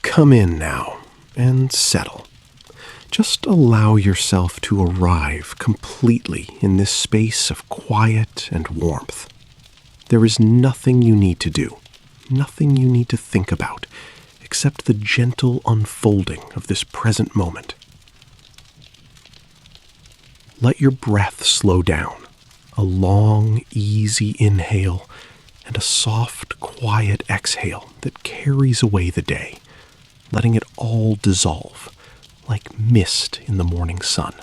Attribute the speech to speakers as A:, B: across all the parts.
A: Come in now and settle. Just allow yourself to arrive completely in this space of quiet and warmth. There is nothing you need to do, nothing you need to think about, except the gentle unfolding of this present moment. Let your breath slow down, a long, easy inhale and a soft, quiet exhale that carries away the day, letting it all dissolve like mist in the morning sun.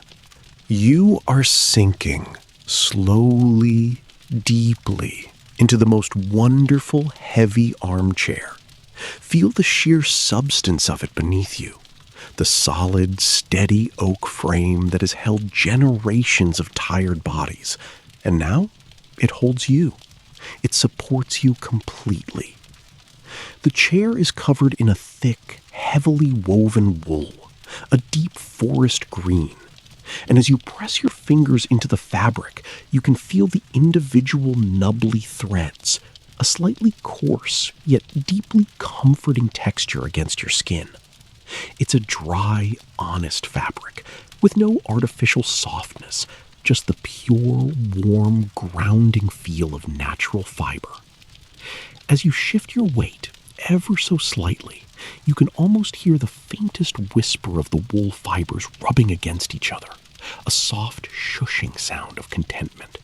A: You are sinking slowly, deeply into the most wonderful, heavy armchair. Feel the sheer substance of it beneath you, the solid, steady oak frame that has held generations of tired bodies, and now it holds you. It supports you completely. The chair is covered in a thick, heavily woven wool, a deep forest green, and as you press your fingers into the fabric, you can feel the individual nubbly threads, a slightly coarse yet deeply comforting texture against your skin. It's a dry, honest fabric with no artificial softness, just the pure, warm, grounding feel of natural fiber. As you shift your weight ever so slightly, you can almost hear the faintest whisper of the wool fibers rubbing against each other, a soft shushing sound of contentment.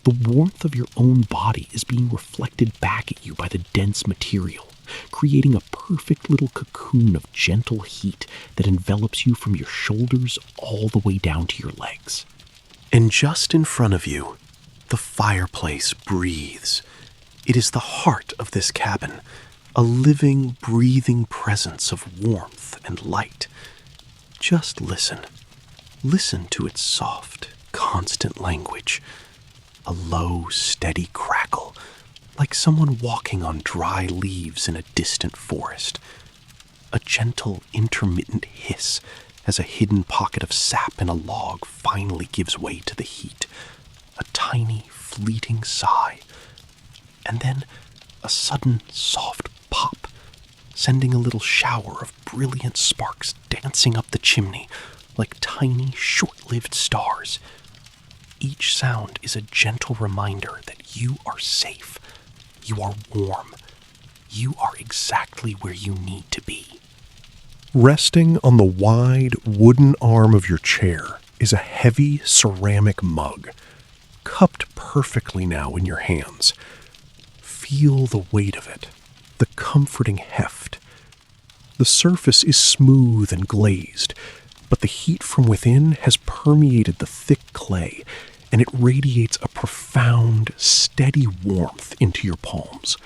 A: The warmth of your own body is being reflected back at you by the dense material, creating a perfect little cocoon of gentle heat that envelops you from your shoulders all the way down to your legs. And just in front of you, the fireplace breathes. It is the heart of this cabin, a living, breathing presence of warmth and light. Just listen. Listen to its soft, constant language. A low, steady crackle, like someone walking on dry leaves in a distant forest. A gentle, intermittent hiss as a hidden pocket of sap in a log finally gives way to the heat. A tiny, fleeting sigh. And then a sudden, soft pop, sending a little shower of brilliant sparks dancing up the chimney like tiny, short-lived stars. Each sound is a gentle reminder that you are safe. You are warm. You are exactly where you need to be. Resting on the wide wooden arm of your chair is a heavy ceramic mug, cupped perfectly now in your hands. Feel the weight of it, the comforting heft. The surface is smooth and glazed, but the heat from within has permeated the thick clay, and it radiates a profound, steady warmth into your palms.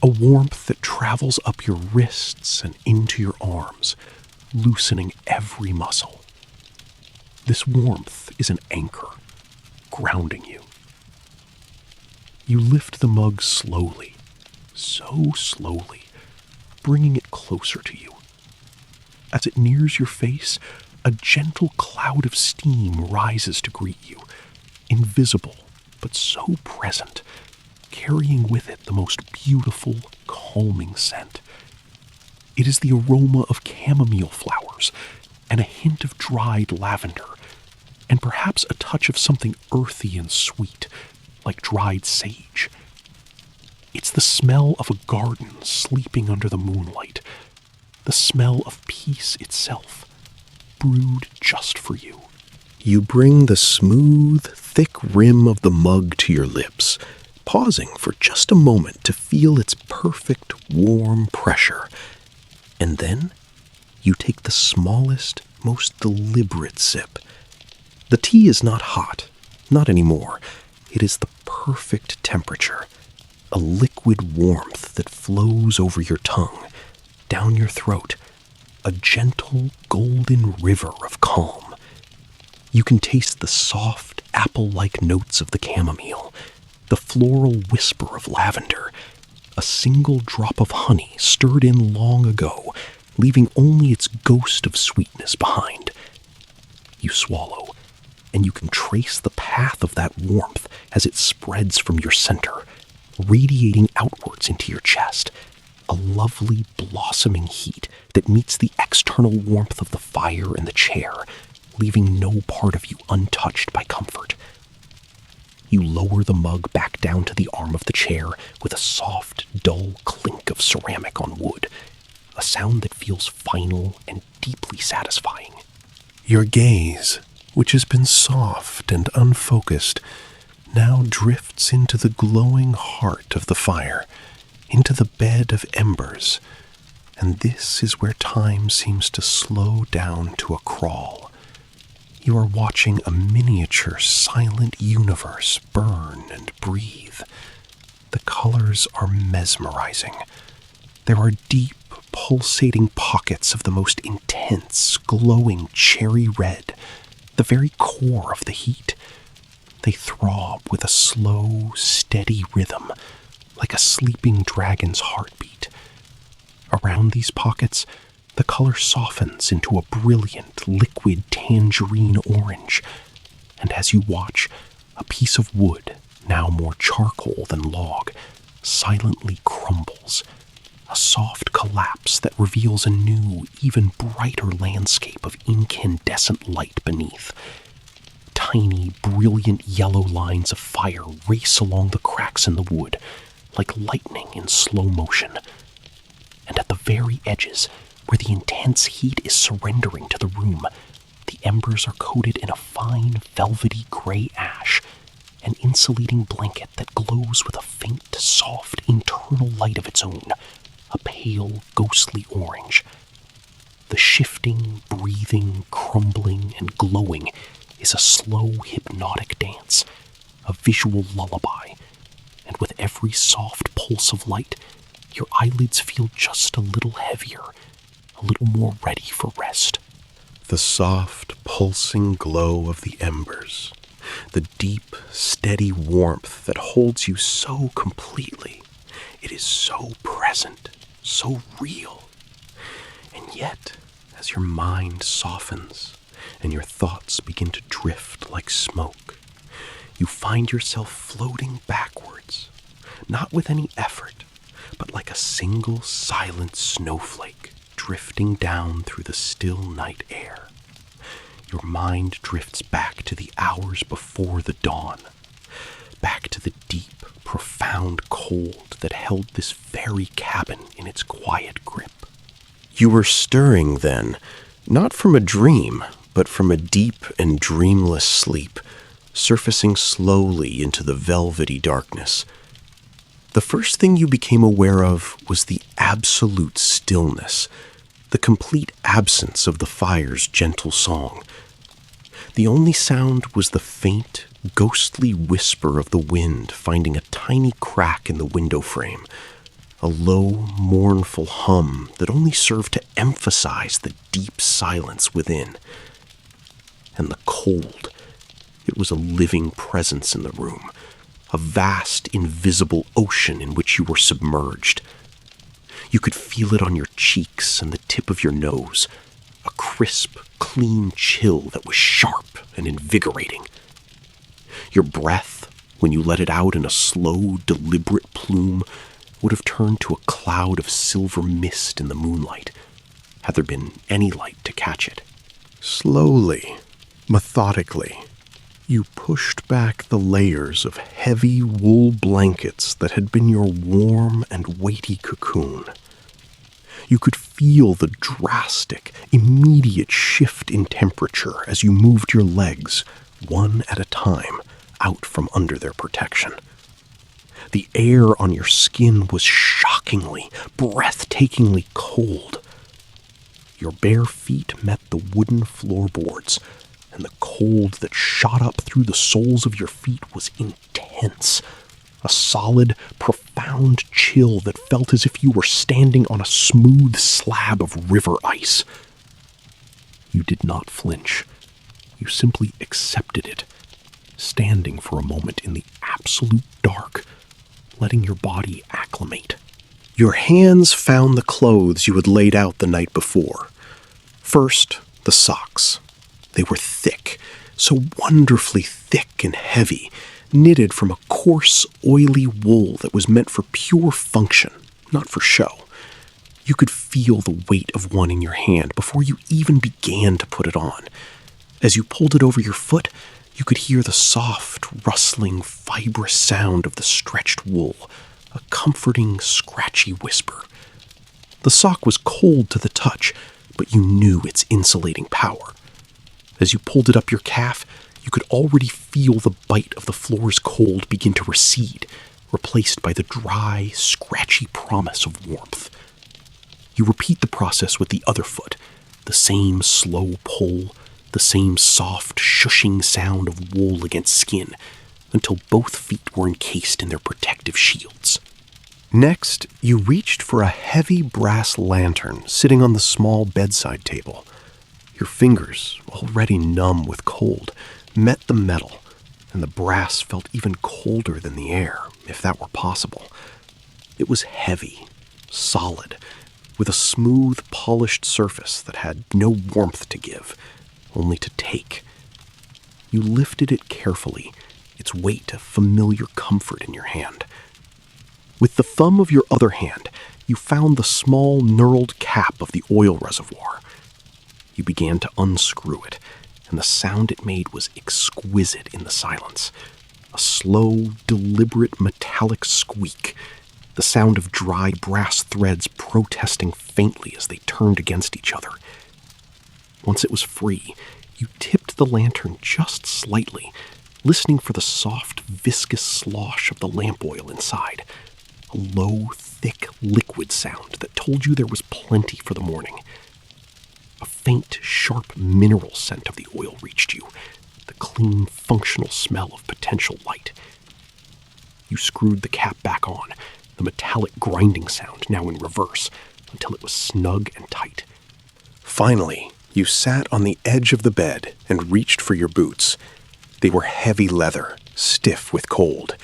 A: A warmth that travels up your wrists and into your arms, loosening every muscle. This warmth is an anchor, grounding you. You lift the mug slowly, so slowly, bringing it closer to you. As it nears your face, a gentle cloud of steam rises to greet you, invisible but so present, carrying with it the most beautiful, calming scent. It is the aroma of chamomile flowers and a hint of dried lavender, and perhaps a touch of something earthy and sweet, like dried sage. It's the smell of a garden sleeping under the moonlight, the smell of peace itself, brewed just for you. You bring the smooth, thick rim of the mug to your lips, pausing for just a moment to feel its perfect, warm pressure. And then you take the smallest, most deliberate sip. The tea is not hot, not anymore. It is the perfect temperature, a liquid warmth that flows over your tongue, down your throat, a gentle, golden river of calm. You can taste the soft, apple-like notes of the chamomile, the floral whisper of lavender, a single drop of honey stirred in long ago, leaving only its ghost of sweetness behind. You swallow, and you can trace the path of that warmth as it spreads from your center, radiating outwards into your chest, a lovely blossoming heat that meets the external warmth of the fire and the chair, leaving no part of you untouched by comfort. You lower the mug back down to the arm of the chair with a soft, dull clink of ceramic on wood, a sound that feels final and deeply satisfying. Your gaze, which has been soft and unfocused, now drifts into the glowing heart of the fire, into the bed of embers, and this is where time seems to slow down to a crawl. You are watching a miniature silent universe burn and breathe. The colors are mesmerizing. There are deep, pulsating pockets of the most intense, glowing cherry red, the very core of the heat. They throb with a slow, steady rhythm, like a sleeping dragon's heartbeat. Around these pockets, the color softens into a brilliant, liquid tangerine orange, and as you watch, a piece of wood, now more charcoal than log, silently crumbles, a soft collapse that reveals a new, even brighter landscape of incandescent light beneath. Tiny, brilliant yellow lines of fire race along the cracks in the wood, like lightning in slow motion. And at the very edges, where the intense heat is surrendering to the room, the embers are coated in a fine, velvety gray ash, an insulating blanket that glows with a faint, soft, internal light of its own, a pale, ghostly orange. The shifting, breathing, crumbling, and glowing is a slow, hypnotic dance, a visual lullaby, and with every soft pulse of light, your eyelids feel just a little heavier, a little more ready for rest. The soft, pulsing glow of the embers, the deep, steady warmth that holds you so completely. It is so present, so real. And yet, as your mind softens and your thoughts begin to drift like smoke, you find yourself floating backwards, not with any effort, but like a single silent snowflake drifting down through the still night air. Your mind drifts back to the hours before the dawn, back to the deep, profound cold that held this very cabin in its quiet grip. You were stirring then, not from a dream, but from a deep and dreamless sleep, surfacing slowly into the velvety darkness. The first thing you became aware of was the absolute stillness, the complete absence of the fire's gentle song. The only sound was the faint, ghostly whisper of the wind finding a tiny crack in the window frame, a low, mournful hum that only served to emphasize the deep silence within. And the cold. It was a living presence in the room, a vast, invisible ocean in which you were submerged. You could feel it on your cheeks and the tip of your nose, a crisp, clean chill that was sharp and invigorating. Your breath, when you let it out in a slow, deliberate plume, would have turned to a cloud of silver mist in the moonlight, had there been any light to catch it. Slowly, methodically, you pushed back the layers of heavy wool blankets that had been your warm and weighty cocoon. You could feel the drastic, immediate shift in temperature as you moved your legs, one at a time, out from under their protection. The air on your skin was shockingly, breathtakingly cold. Your bare feet met the wooden floorboards, and the cold that shot up through the soles of your feet was intense. A solid, profound chill that felt as if you were standing on a smooth slab of river ice. You did not flinch. You simply accepted it, standing for a moment in the absolute dark, letting your body acclimate. Your hands found the clothes you had laid out the night before. First, the socks. They were thick, so wonderfully thick and heavy, knitted from a coarse, oily wool that was meant for pure function, not for show. You could feel the weight of one in your hand before you even began to put it on. As you pulled it over your foot, you could hear the soft, rustling, fibrous sound of the stretched wool, a comforting, scratchy whisper. The sock was cold to the touch, but you knew its insulating power. As you pulled it up your calf, you could already feel the bite of the floor's cold begin to recede, replaced by the dry, scratchy promise of warmth. You repeat the process with the other foot, the same slow pull, the same soft, shushing sound of wool against skin, until both feet were encased in their protective shields. Next, you reached for a heavy brass lantern sitting on the small bedside table. Your fingers, already numb with cold, met the metal, and the brass felt even colder than the air, if that were possible. It was heavy, solid, with a smooth, polished surface that had no warmth to give, only to take. You lifted it carefully, its weight a familiar comfort in your hand. With the thumb of your other hand, you found the small, knurled cap of the oil reservoir. You began to unscrew it, and the sound it made was exquisite in the silence. A slow, deliberate metallic squeak, the sound of dry brass threads protesting faintly as they turned against each other. Once it was free, you tipped the lantern just slightly, listening for the soft, viscous slosh of the lamp oil inside, a low, thick liquid sound that told you there was plenty for the morning. A faint, sharp mineral scent of the oil reached you, the clean, functional smell of potential light. You screwed the cap back on, the metallic grinding sound now in reverse, until it was snug and tight. Finally, you sat on the edge of the bed and reached for your boots. They were heavy leather, stiff with cold.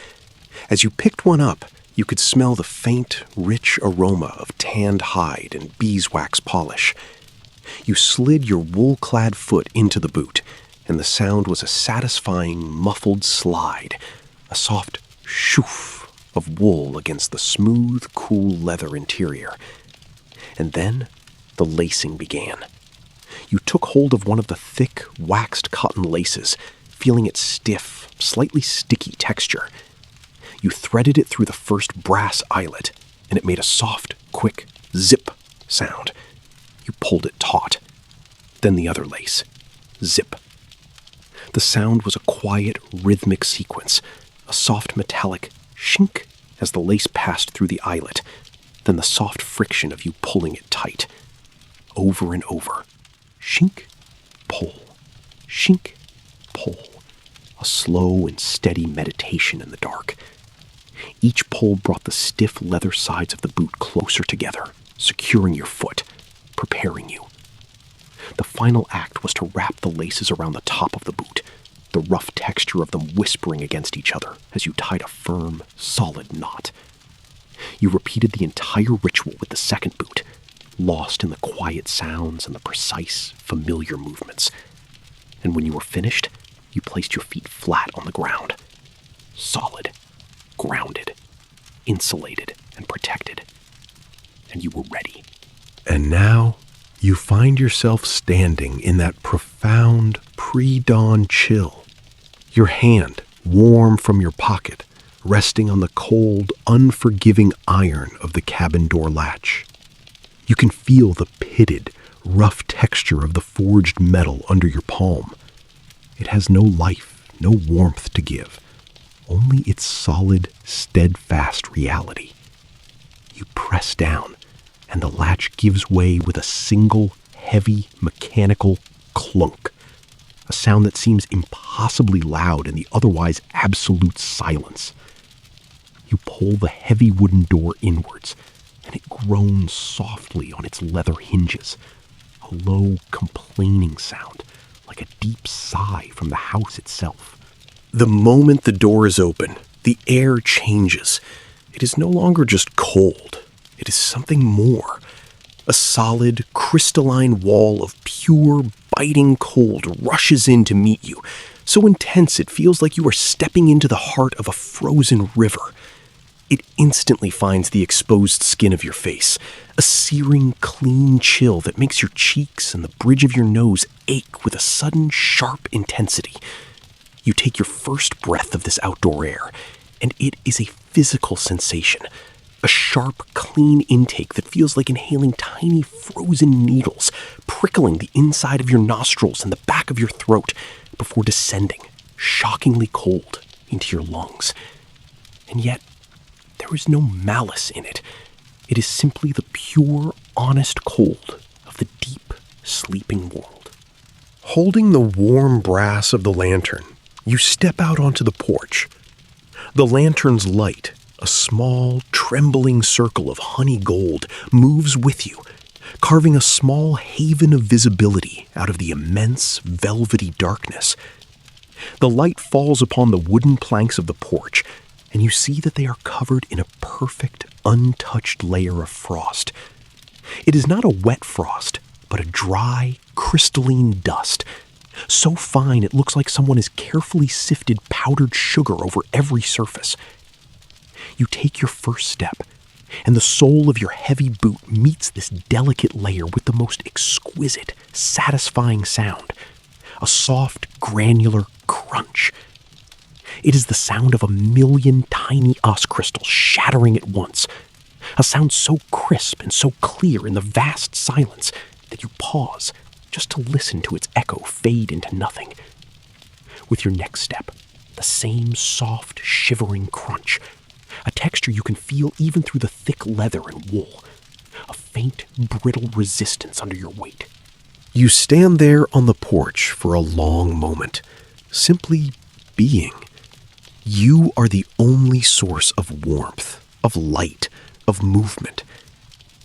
A: As you picked one up, you could smell the faint, rich aroma of tanned hide and beeswax polish. You slid your wool-clad foot into the boot, and the sound was a satisfying, muffled slide, a soft shoof of wool against the smooth, cool leather interior. And then the lacing began. You took hold of one of the thick, waxed cotton laces, feeling its stiff, slightly sticky texture. You threaded it through the first brass eyelet, and it made a soft, quick zip sound. You pulled it taut. Then the other lace. Zip. The sound was a quiet, rhythmic sequence, a soft metallic shink as the lace passed through the eyelet, then the soft friction of you pulling it tight. Over and over. Shink, pull. Shink, pull. A slow and steady meditation in the dark. Each pull brought the stiff leather sides of the boot closer together, securing your foot, preparing you. The final act was to wrap the laces around the top of the boot, the rough texture of them whispering against each other as you tied a firm, solid knot. You repeated the entire ritual with the second boot, lost in the quiet sounds and the precise, familiar movements. And when you were finished, you placed your feet flat on the ground, solid, grounded, insulated, and protected. And you were ready. And now, you find yourself standing in that profound pre-dawn chill, your hand warm from your pocket, resting on the cold, unforgiving iron of the cabin door latch. You can feel the pitted, rough texture of the forged metal under your palm. It has no life, no warmth to give, only its solid, steadfast reality. You press down, and the latch gives way with a single, heavy, mechanical clunk, a sound that seems impossibly loud in the otherwise absolute silence. You pull the heavy wooden door inwards, and it groans softly on its leather hinges, a low, complaining sound, like a deep sigh from the house itself. The moment the door is open, the air changes. It is no longer just cold. It is something more. A solid, crystalline wall of pure, biting cold rushes in to meet you, so intense it feels like you are stepping into the heart of a frozen river. It instantly finds the exposed skin of your face, a searing, clean chill that makes your cheeks and the bridge of your nose ache with a sudden, sharp intensity. You take your first breath of this outdoor air, and it is a physical sensation, a sharp, clean intake that feels like inhaling tiny frozen needles, prickling the inside of your nostrils and the back of your throat before descending, shockingly cold, into your lungs. And yet, there is no malice in it. It is simply the pure, honest cold of the deep, sleeping world. Holding the warm brass of the lantern, you step out onto the porch. The lantern's light, a small, trembling circle of honey gold, moves with you, carving a small haven of visibility out of the immense, velvety darkness. The light falls upon the wooden planks of the porch, and you see that they are covered in a perfect, untouched layer of frost. It is not a wet frost, but a dry, crystalline dust, so fine it looks like someone has carefully sifted powdered sugar over every surface. You take your first step, and the sole of your heavy boot meets this delicate layer with the most exquisite, satisfying sound, a soft, granular crunch. It is the sound of 1,000,000 tiny ice crystals shattering at once, a sound so crisp and so clear in the vast silence that you pause just to listen to its echo fade into nothing. With your next step, the same soft, shivering crunch, a texture you can feel even through the thick leather and wool, a faint, brittle resistance under your weight. You stand there on the porch for a long moment, simply being. You are the only source of warmth, of light, of movement.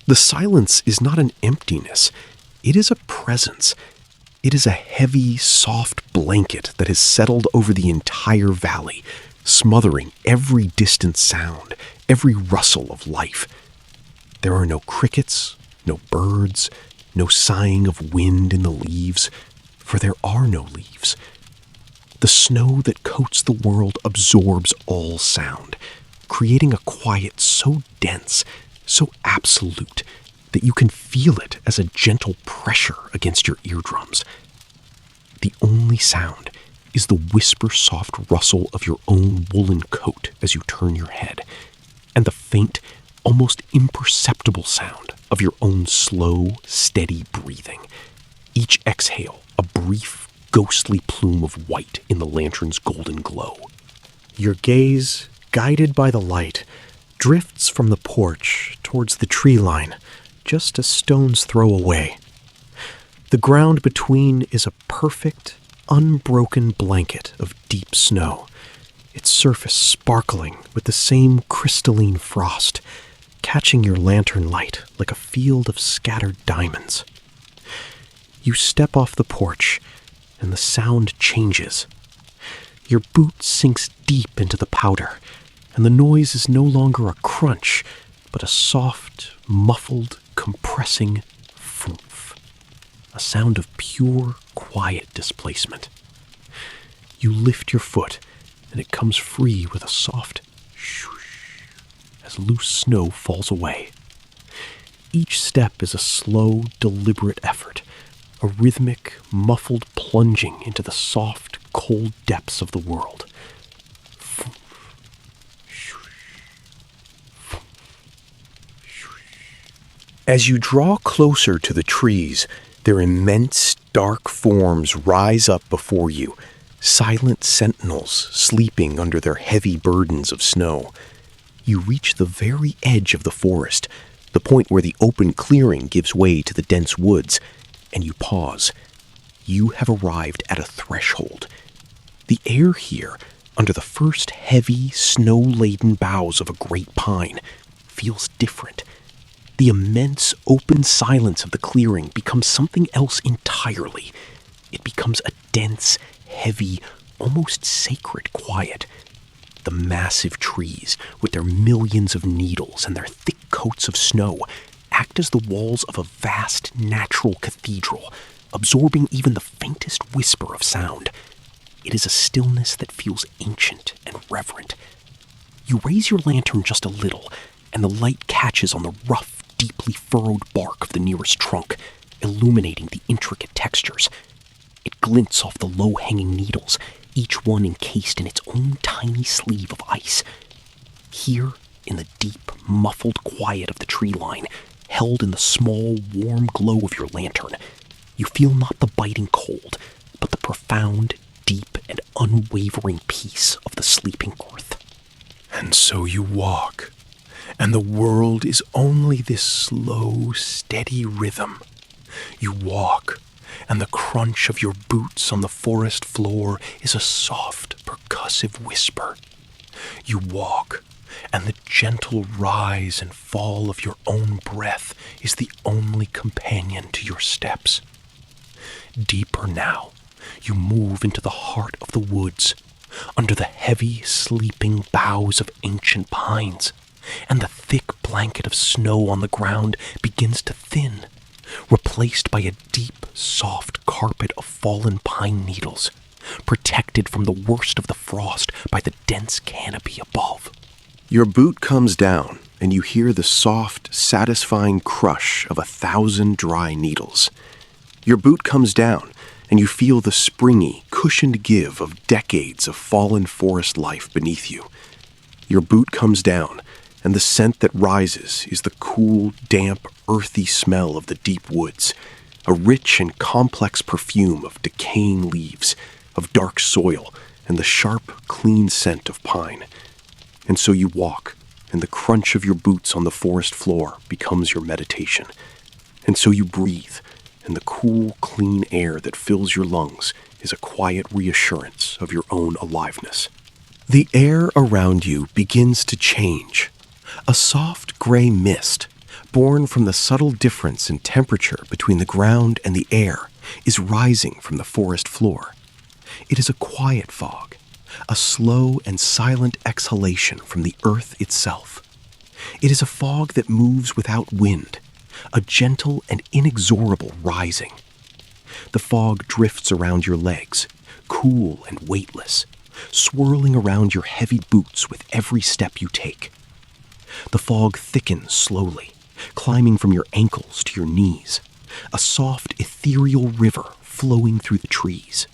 A: The silence is not an emptiness. It is a presence. It is a heavy, soft blanket that has settled over the entire valley, smothering every distant sound, every rustle of life. There are no crickets, no birds, no sighing of wind in the leaves, for there are no leaves. The snow that coats the world absorbs all sound, creating a quiet so dense, so absolute, that you can feel it as a gentle pressure against your eardrums. The only sound is the whisper-soft rustle of your own woolen coat as you turn your head, and the faint, almost imperceptible sound of your own slow, steady breathing. Each exhale, a brief, ghostly plume of white in the lantern's golden glow. Your gaze, guided by the light, drifts from the porch towards the tree line, just a stone's throw away. The ground between is a perfect, unbroken blanket of deep snow, its surface sparkling with the same crystalline frost, catching your lantern light like a field of scattered diamonds. You step off the porch, and the sound changes. Your boot sinks deep into the powder, and the noise is no longer a crunch, but a soft, muffled, compressing thump, a sound of pure, quiet displacement. You lift your foot, and it comes free with a soft shoosh as loose snow falls away. Each step is a slow, deliberate effort, a rhythmic, muffled plunging into the soft, cold depths of the world. As you draw closer to the trees, their immense, dark forms rise up before you, silent sentinels sleeping under their heavy burdens of snow. You reach the very edge of the forest, the point where the open clearing gives way to the dense woods, and you pause. You have arrived at a threshold. The air here, under the first heavy, snow-laden boughs of a great pine, feels different. The immense open silence of the clearing becomes something else entirely. It becomes a dense, heavy, almost sacred quiet. The massive trees, with their millions of needles and their thick coats of snow, act as the walls of a vast natural cathedral, absorbing even the faintest whisper of sound. It is a stillness that feels ancient and reverent. You raise your lantern just a little, and the light catches on the rough, deeply furrowed bark of the nearest trunk, illuminating the intricate textures. It glints off the low-hanging needles, each one encased in its own tiny sleeve of ice. Here, in the deep, muffled quiet of the tree line, held in the small, warm glow of your lantern, you feel not the biting cold, but the profound, deep, and unwavering peace of the sleeping earth. And so you walk, and the world is only this slow, steady rhythm. You walk, and the crunch of your boots on the forest floor is a soft, percussive whisper. You walk, and the gentle rise and fall of your own breath is the only companion to your steps. Deeper now, you move into the heart of the woods, under the heavy, sleeping boughs of ancient pines, and the thick blanket of snow on the ground begins to thin, replaced by a deep, soft carpet of fallen pine needles, protected from the worst of the frost by the dense canopy above. Your boot comes down, and you hear the soft, satisfying crush of 1,000 dry needles. Your boot comes down, and you feel the springy, cushioned give of decades of fallen forest life beneath you. Your boot comes down, and the scent that rises is the cool, damp, earthy smell of the deep woods, a rich and complex perfume of decaying leaves, of dark soil, and the sharp, clean scent of pine. And so you walk, and the crunch of your boots on the forest floor becomes your meditation. And so you breathe, and the cool, clean air that fills your lungs is a quiet reassurance of your own aliveness. The air around you begins to change. A soft gray mist, born from the subtle difference in temperature between the ground and the air, is rising from the forest floor. It is a quiet fog, a slow and silent exhalation from the earth itself. It is a fog that moves without wind, a gentle and inexorable rising. The fog drifts around your legs, cool and weightless, swirling around your heavy boots with every step you take. The fog thickens slowly, climbing from your ankles to your knees, a soft, ethereal river flowing through the trees.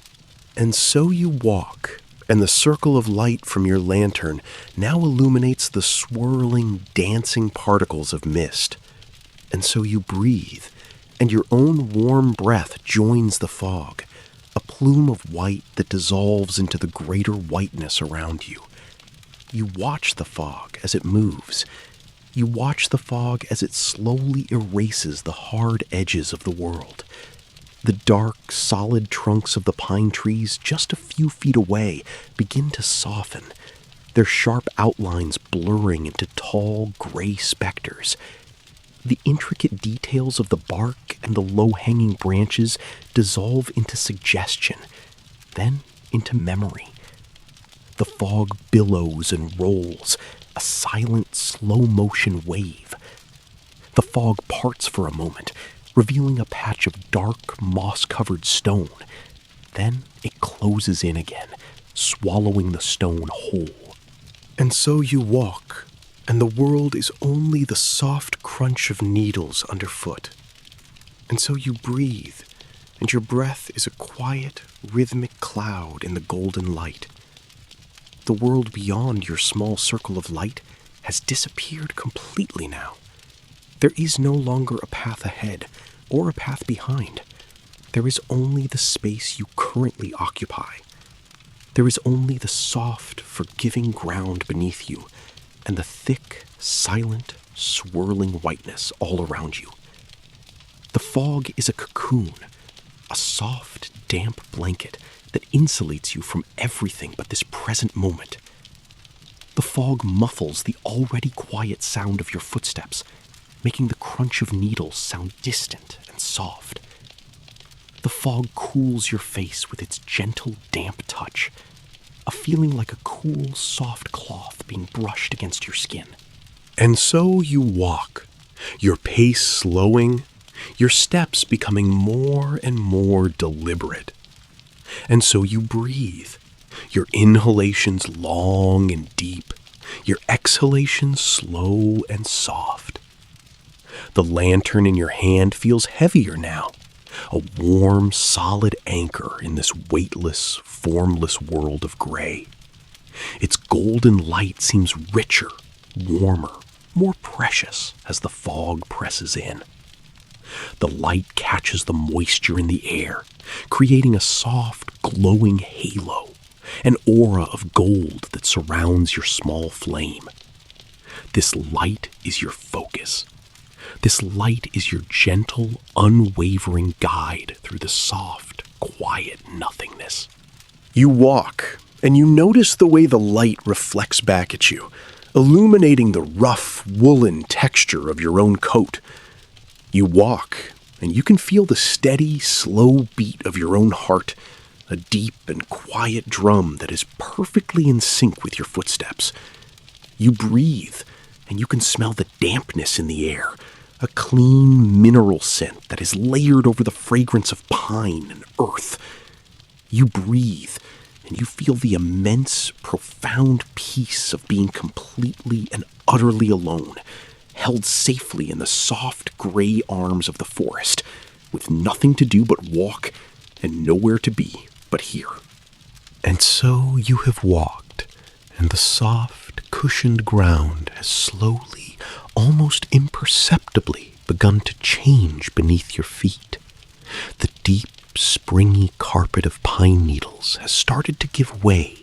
A: And so you walk, and the circle of light from your lantern now illuminates the swirling, dancing particles of mist. And so you breathe, and your own warm breath joins the fog, a plume of white that dissolves into the greater whiteness around you. You watch the fog as it moves. You watch the fog as it slowly erases the hard edges of the world. The dark, solid trunks of the pine trees just a few feet away begin to soften, their sharp outlines blurring into tall, gray specters. The intricate details of the bark and the low-hanging branches dissolve into suggestion, then into memory. The fog billows and rolls, a silent, slow-motion wave. The fog parts for a moment, revealing a patch of dark, moss-covered stone. Then it closes in again, swallowing the stone whole. And so you walk, and the world is only the soft crunch of needles underfoot. And so you breathe, and your breath is a quiet, rhythmic cloud in the golden light. The world beyond your small circle of light has disappeared completely now. There is no longer a path ahead or a path behind. There is only the space you currently occupy. There is only the soft, forgiving ground beneath you and the thick, silent, swirling whiteness all around you. The fog is a cocoon, a soft, damp blanket that insulates you from everything but this present moment. The fog muffles the already quiet sound of your footsteps, making the crunch of needles sound distant and soft. The fog cools your face with its gentle, damp touch, a feeling like a cool, soft cloth being brushed against your skin. And so you walk, your pace slowing, your steps becoming more and more deliberate. And so you breathe, your inhalations long and deep, your exhalation slow and soft. The lantern in your hand feels heavier now, a warm, solid anchor in this weightless, formless world of gray. Its golden light seems richer, warmer, more precious as the fog presses in. The light catches the moisture in the air, creating a soft, glowing halo, an aura of gold that surrounds your small flame. This light is your focus. This light is your gentle, unwavering guide through the soft, quiet nothingness. You walk, and you notice the way the light reflects back at you, illuminating the rough, woolen texture of your own coat. You walk, and you can feel the steady, slow beat of your own heart, a deep and quiet drum that is perfectly in sync with your footsteps. You breathe, and you can smell the dampness in the air, a clean mineral scent that is layered over the fragrance of pine and earth. You breathe, and you feel the immense, profound peace of being completely and utterly alone, held safely in the soft gray arms of the forest, with nothing to do but walk and nowhere to be but here. And so you have walked, and the soft, cushioned ground has slowly, almost imperceptibly, begun to change beneath your feet. The deep, springy carpet of pine needles has started to give way,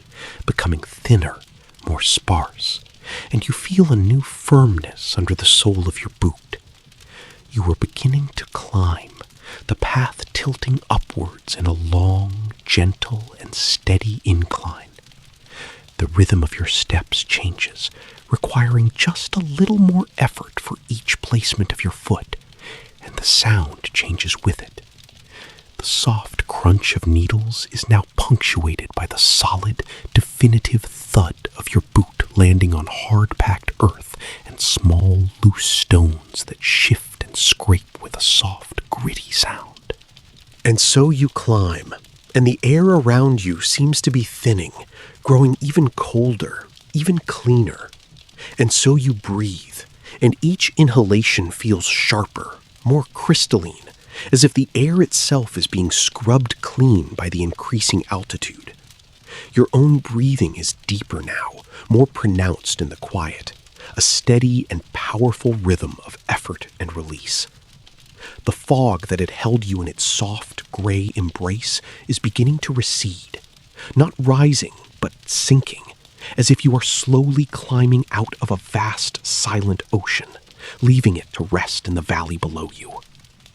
A: becoming thinner, more sparse, and you feel a new firmness under the sole of your boot. You are beginning to climb, the path tilting upwards in a long, gentle, and steady incline. The rhythm of your steps changes, requiring just a little more effort for each placement of your foot, and the sound changes with it. The soft crunch of needles is now punctuated by the solid, definitive thud of your boot landing on hard-packed earth and small, loose stones that shift and scrape with a soft, gritty sound. And so you climb, and the air around you seems to be thinning, growing even colder, even cleaner. And so you breathe, and each inhalation feels sharper, more crystalline, as if the air itself is being scrubbed clean by the increasing altitude. Your own breathing is deeper now, more pronounced in the quiet, a steady and powerful rhythm of effort and release. The fog that had held you in its soft, gray embrace is beginning to recede, not rising, but sinking, as if you are slowly climbing out of a vast, silent ocean, leaving it to rest in the valley below you.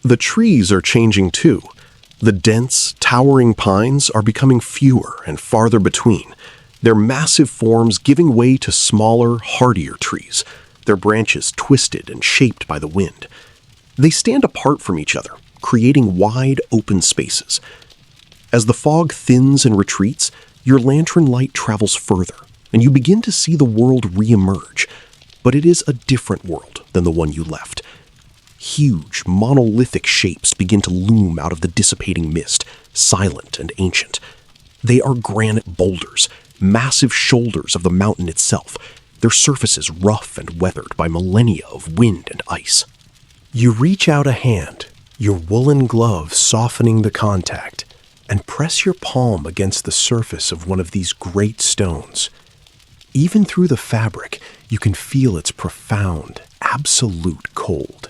A: The trees are changing too. The dense, towering pines are becoming fewer and farther between, their massive forms giving way to smaller, hardier trees, their branches twisted and shaped by the wind. They stand apart from each other, creating wide, open spaces. As the fog thins and retreats, your lantern light travels further, and you begin to see the world re-emerge, but it is a different world than the one you left. Huge, monolithic shapes begin to loom out of the dissipating mist, silent and ancient. They are granite boulders, massive shoulders of the mountain itself, their surfaces rough and weathered by millennia of wind and ice. You reach out a hand, your woolen glove softening the contact, and press your palm against the surface of one of these great stones. Even through the fabric, you can feel its profound, absolute cold.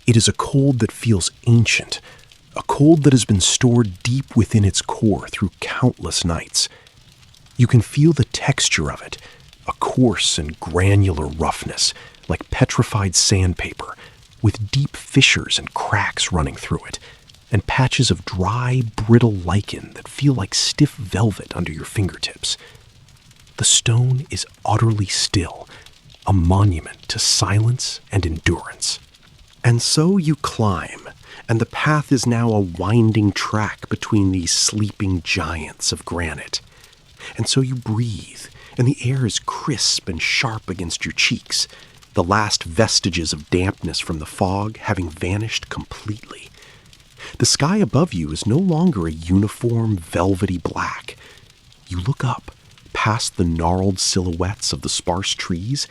A: It is a cold that feels ancient, a cold that has been stored deep within its core through countless nights. You can feel the texture of it, a coarse and granular roughness, like petrified sandpaper, with deep fissures and cracks running through it, and patches of dry, brittle lichen that feel like stiff velvet under your fingertips. The stone is utterly still, a monument to silence and endurance. And so you climb, and the path is now a winding track between these sleeping giants of granite. And so you breathe, and the air is crisp and sharp against your cheeks, the last vestiges of dampness from the fog having vanished completely. The sky above you is no longer a uniform, velvety black. You look up, past the gnarled silhouettes of the sparse trees,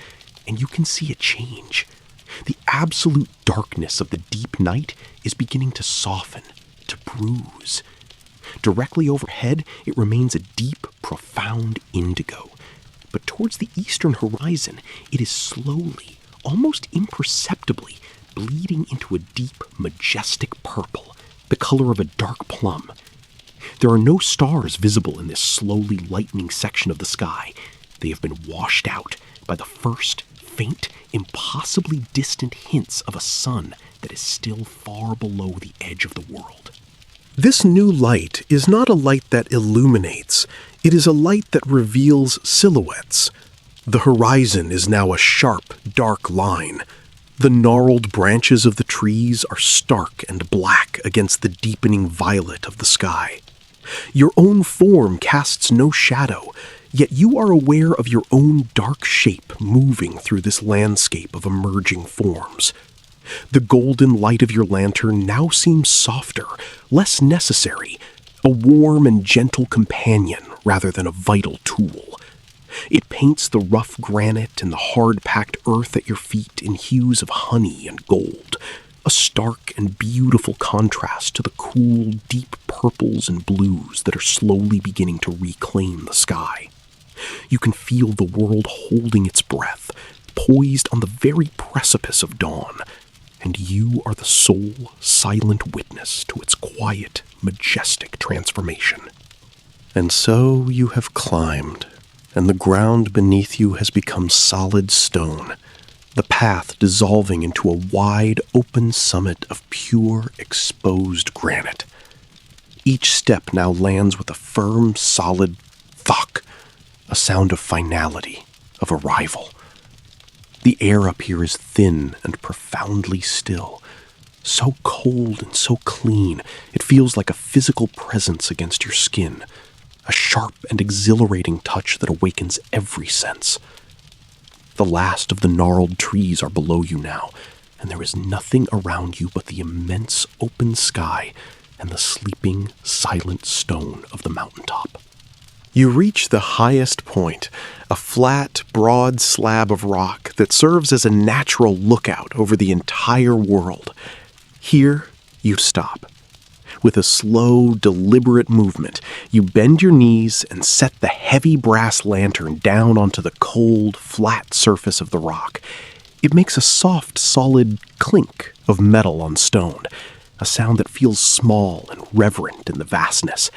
A: and you can see a change. The absolute darkness of the deep night is beginning to soften, to bruise. Directly overhead, it remains a deep, profound indigo. But towards the eastern horizon, it is slowly, almost imperceptibly, bleeding into a deep, majestic purple, the color of a dark plum. There are no stars visible in this slowly lightening section of the sky. They have been washed out by the first, faint, impossibly distant hints of a sun that is still far below the edge of the world. This new light is not a light that illuminates. It is a light that reveals silhouettes. The horizon is now a sharp, dark line. The gnarled branches of the trees are stark and black against the deepening violet of the sky. Your own form casts no shadow, yet you are aware of your own dark shape moving through this landscape of emerging forms. The golden light of your lantern now seems softer, less necessary, a warm and gentle companion rather than a vital tool. It paints the rough granite and the hard-packed earth at your feet in hues of honey and gold, a stark and beautiful contrast to the cool, deep purples and blues that are slowly beginning to reclaim the sky. You can feel the world holding its breath, poised on the very precipice of dawn, and you are the sole, silent witness to its quiet, majestic transformation. And so you have climbed, and the ground beneath you has become solid stone, the path dissolving into a wide, open summit of pure, exposed granite. Each step now lands with a firm, solid thunk, a sound of finality, of arrival. The air up here is thin and profoundly still, so cold and so clean, it feels like a physical presence against your skin, a sharp and exhilarating touch that awakens every sense. The last of the gnarled trees are below you now, and there is nothing around you but the immense open sky and the sleeping, silent stone of the mountaintop. You reach the highest point, a flat, broad slab of rock that serves as a natural lookout over the entire world. Here, you stop. With a slow, deliberate movement, you bend your knees and set the heavy brass lantern down onto the cold, flat surface of the rock. It makes a soft, solid clink of metal on stone, a sound that feels small and reverent in the vastness.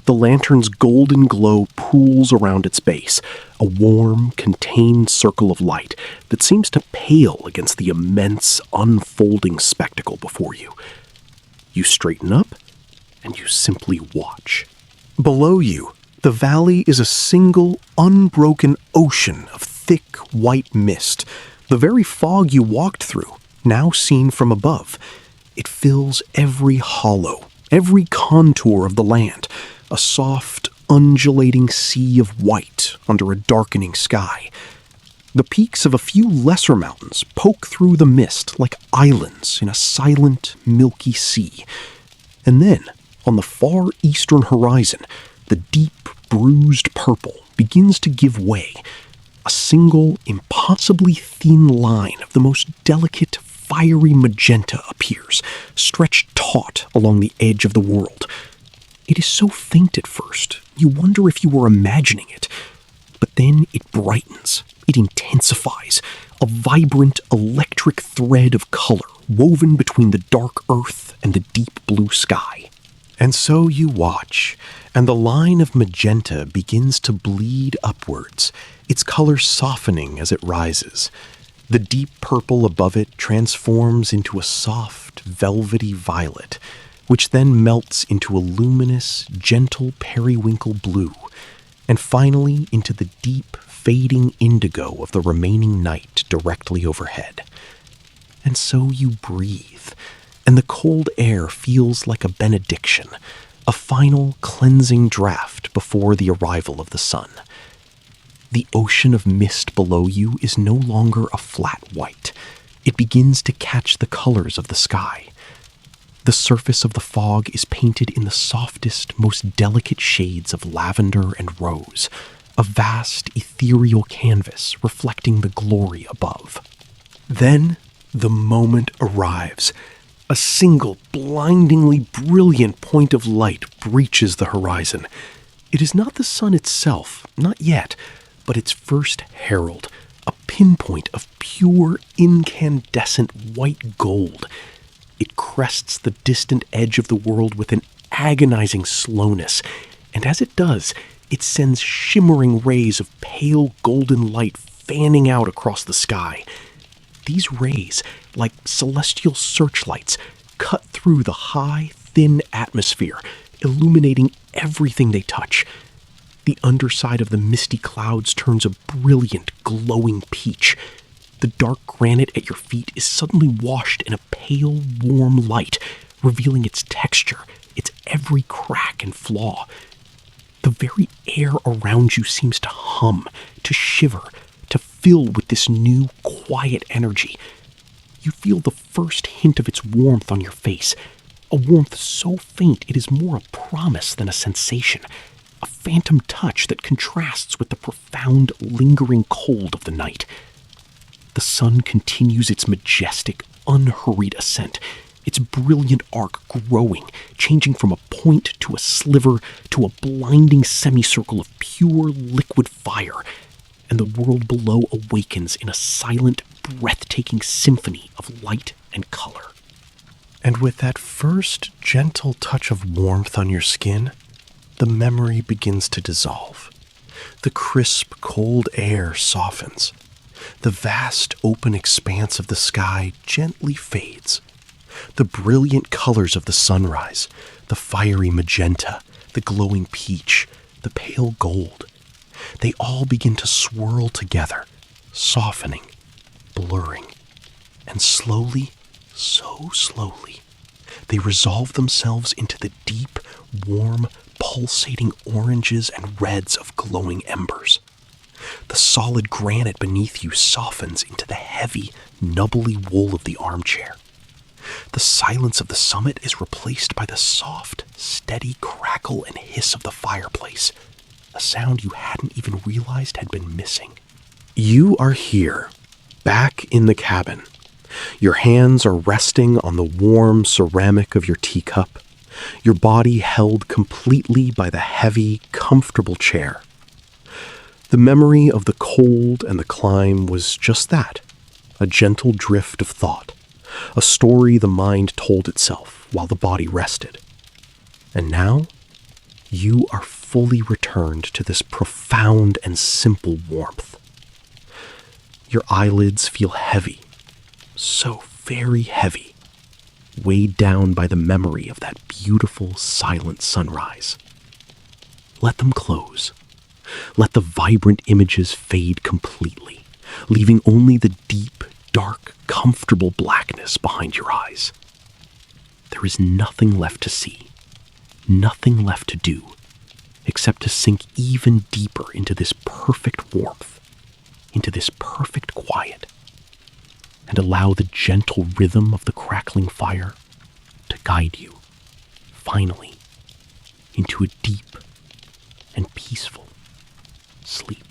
A: The lantern's golden glow pools around its base, a warm, contained circle of light that seems to pale against the immense, unfolding spectacle before you. You straighten up, and you simply watch. Below you, the valley is a single, unbroken ocean of thick, white mist, the very fog you walked through, now seen from above. It fills every hollow, every contour of the land, a soft, undulating sea of white under a darkening sky. The peaks of a few lesser mountains poke through the mist like islands in a silent, milky sea. And then, on the far eastern horizon, the deep, bruised purple begins to give way. A single, impossibly thin line of the most delicate, fiery magenta appears, stretched taut along the edge of the world. It is so faint at first, you wonder if you were imagining it. But then it brightens, it intensifies, a vibrant, electric thread of color woven between the dark earth and the deep blue sky. And so you watch, and the line of magenta begins to bleed upwards, its color softening as it rises. The deep purple above it transforms into a soft, velvety violet, which then melts into a luminous, gentle periwinkle blue, and finally into the deep, fading indigo of the remaining night directly overhead. And so you breathe, and the cold air feels like a benediction, a final cleansing draft before the arrival of the sun. The ocean of mist below you is no longer a flat white. It begins to catch the colors of the sky. The surface of the fog is painted in the softest, most delicate shades of lavender and rose, a vast ethereal canvas reflecting the glory above. Then the moment arrives. A single blindingly brilliant point of light breaches the horizon. It is not the sun itself, not yet, but its first herald, a pinpoint of pure incandescent white gold. It crests the distant edge of the world with an agonizing slowness, and as it does, it sends shimmering rays of pale golden light fanning out across the sky. These rays, like celestial searchlights, cut through the high, thin atmosphere, illuminating everything they touch. The underside of the misty clouds turns a brilliant, glowing peach. The dark granite at your feet is suddenly washed in a pale, warm light, revealing its texture, its every crack and flaw. The very air around you seems to hum, to shiver, to fill with this new, quiet energy. You feel the first hint of its warmth on your face, a warmth so faint it is more a promise than a sensation, a phantom touch that contrasts with the profound, lingering cold of the night. The sun continues its majestic, unhurried ascent, its brilliant arc growing, changing from a point to a sliver to a blinding semicircle of pure liquid fire, and the world below awakens in a silent, breathtaking symphony of light and color. And with that first gentle touch of warmth on your skin, the memory begins to dissolve. The crisp, cold air softens. The vast, open expanse of the sky gently fades. The brilliant colors of the sunrise, the fiery magenta, the glowing peach, the pale gold, they all begin to swirl together, softening, blurring, and slowly, so slowly, they resolve themselves into the deep, warm, pulsating oranges and reds of glowing embers. The solid granite beneath you softens into the heavy, nubbly wool of the armchair. The silence of the summit is replaced by the soft, steady crackle and hiss of the fireplace, a sound you hadn't even realized had been missing. You are here, back in the cabin. Your hands are resting on the warm ceramic of your teacup, your body held completely by the heavy, comfortable chair. The memory of the cold and the climb was just that, a gentle drift of thought, a story the mind told itself while the body rested. And now, you are fully returned to this profound and simple warmth. Your eyelids feel heavy, so very heavy, weighed down by the memory of that beautiful, silent sunrise. Let them close. Let the vibrant images fade completely, leaving only the deep, dark, comfortable blackness behind your eyes. There is nothing left to see, nothing left to do, except to sink even deeper into this perfect warmth, into this perfect quiet, and allow the gentle rhythm of the crackling fire to guide you, finally, into a deep and peaceful sleep.